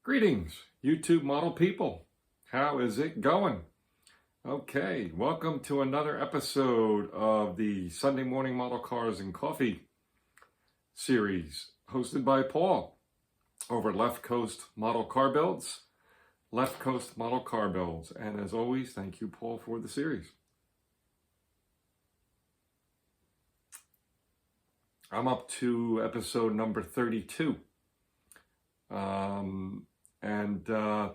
Greetings, YouTube model people. How is it going? Okay, welcome to another episode of the Sunday Morning Model Cars and Coffee series, hosted by Paul over at Left Coast Model Car Builds. Left Coast Model Car Builds. And as always, thank you, Paul, for the series. I'm up to episode number 32.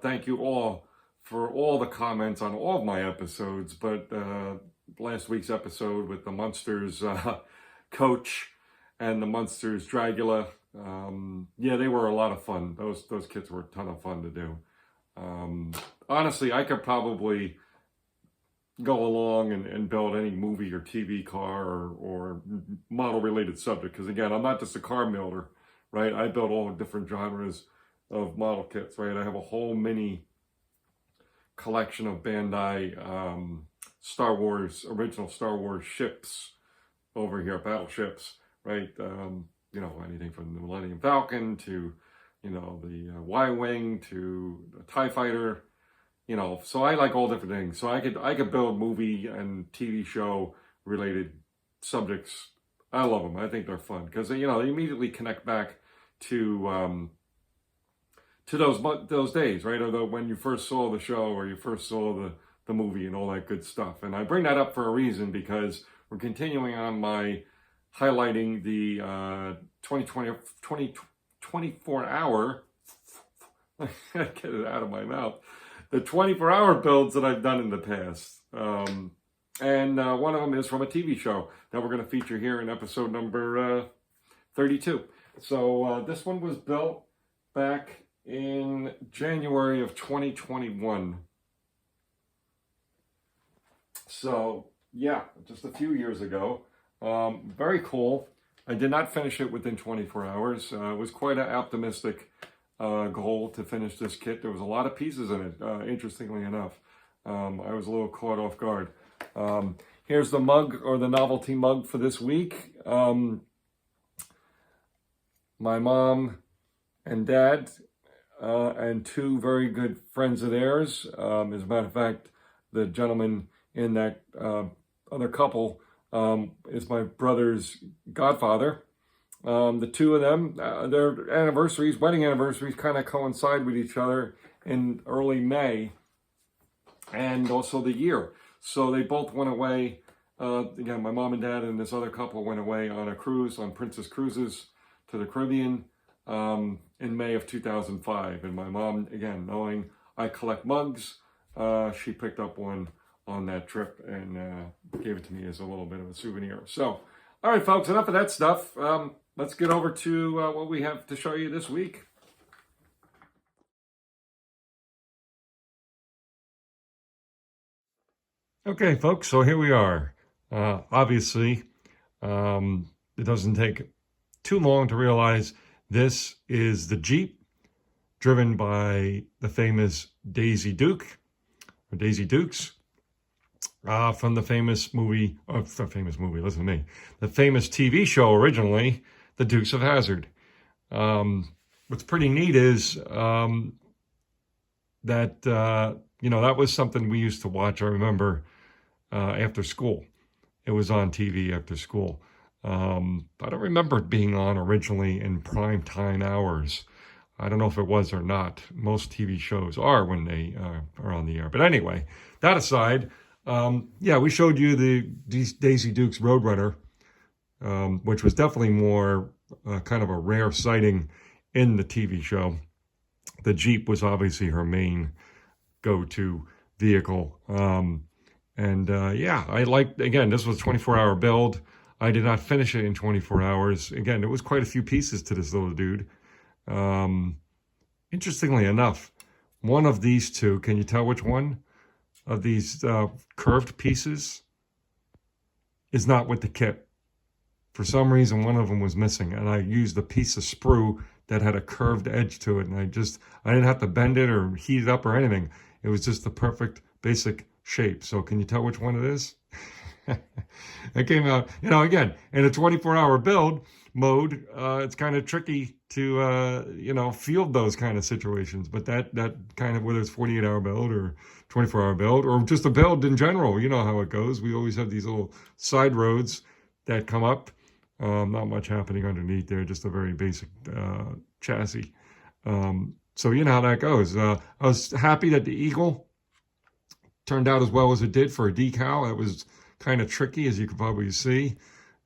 Thank you all for all the comments on all of my episodes, but last week's episode with the Munsters coach and the Munsters Dragula, yeah, they were a lot of fun. Those kits were a ton of fun to do. Honestly, I could probably go along and build any movie or TV car or model related subject, because again, I'm not just a car builder, right? I build all different genres of model kits, right? I have a whole mini collection of Bandai original Star Wars ships over here, battleships, right? You know, anything from the Millennium Falcon to, you know, the Y-Wing to the TIE Fighter, you know, so I like all different things. So I could build movie and TV show related subjects. I love them. I think they're fun because, you know, they immediately connect back to those days, right? Or when you first saw the show or you first saw the movie and all that good stuff. And I bring that up for a reason because we're continuing on my highlighting the 24-hour, get it out of my mouth, the 24-hour builds that I've done in the past. And one of them is from a TV show that we're going to feature here in episode number 32. So this one was built back in January of 2021. So yeah, just a few years ago. Very cool. I did not finish it within 24 hours. It was quite an optimistic goal to finish this kit. There was a lot of pieces in it, interestingly enough. I was a little caught off guard. Here's the mug, or the novelty mug for this week. My mom and dad and two very good friends of theirs. As a matter of fact, the gentleman in that other couple is my brother's godfather. The two of them, their anniversaries, wedding anniversaries, kind of coincide with each other in early May, and also the year. So they both went away. Again, my mom and dad and this other couple went away on a cruise, on Princess Cruises to the Caribbean in May of 2005. And my mom, again, knowing I collect mugs, she picked up one on that trip and gave it to me as a little bit of a souvenir. So, all right, folks, enough of that stuff. Let's get over to what we have to show you this week. Okay, folks, so here we are. Obviously, it doesn't take too long to realize this is the Jeep driven by the famous Daisy Duke, or Daisy Dukes, from the famous movie, listen to me, the famous TV show originally, The Dukes of Hazzard. What's pretty neat is that, you know, that was something we used to watch, I remember, after school. It was on TV after school. I don't remember it being on originally in prime time hours. I don't know if it was or not. Most TV shows are when they are on the air. But anyway, that aside, yeah, we showed you the Daisy Dukes Roadrunner, which was definitely more kind of a rare sighting in the TV show. The Jeep was obviously her main go-to vehicle. Yeah, I liked, again, this was a 24-hour build. I did not finish it in 24 hours. Again, there was quite a few pieces to this little dude. Interestingly enough, one of these two, can you tell which one of these curved pieces is not with the kit? For some reason, one of them was missing, and I used a piece of sprue that had a curved edge to it, and I didn't have to bend it or heat it up or anything. It was just the perfect basic shape. So can you tell which one it is? It came out, you know, again, in a 24-hour build mode, it's kind of tricky field those kind of situations. But that kind of, whether it's 48-hour build or 24-hour build or just a build in general, you know how it goes. We always have these little side roads that come up. Not much happening underneath there, just a very basic chassis. So you know how that goes. I was happy that the Eagle turned out as well as it did for a decal. It was kind of tricky, as you can probably see,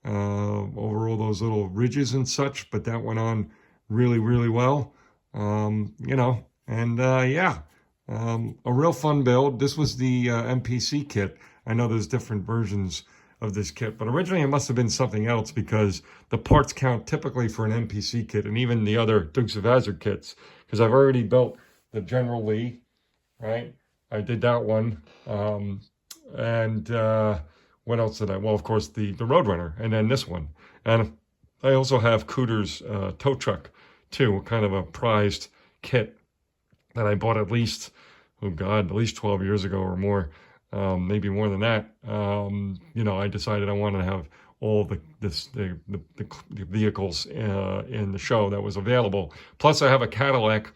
over all those little ridges and such, but that went on really, really well. A real fun build. This was the MPC kit. I know there's different versions of this kit, but originally it must have been something else, because the parts count typically for an MPC kit, and even the other Dukes of Hazzard kits, because I've already built the General Lee, right? I did that one. What else did I? Well, of course, the Roadrunner, and then this one. And I also have Cooter's tow truck, too, kind of a prized kit that I bought at least 12 years ago or more, maybe more than that. I decided I wanted to have all the vehicles in the show that was available. Plus, I have a Cadillac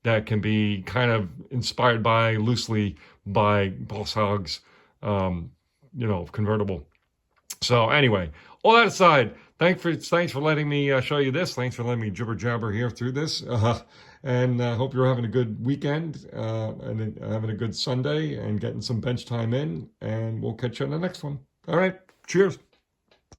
that can be kind of inspired loosely by Boss Hogg's, convertible. So anyway, all that aside, thanks for letting me show you this. Thanks for letting me jibber jabber here through this. And I hope you're having a good weekend and having a good Sunday and getting some bench time in. And we'll catch you on the next one. All right. Cheers.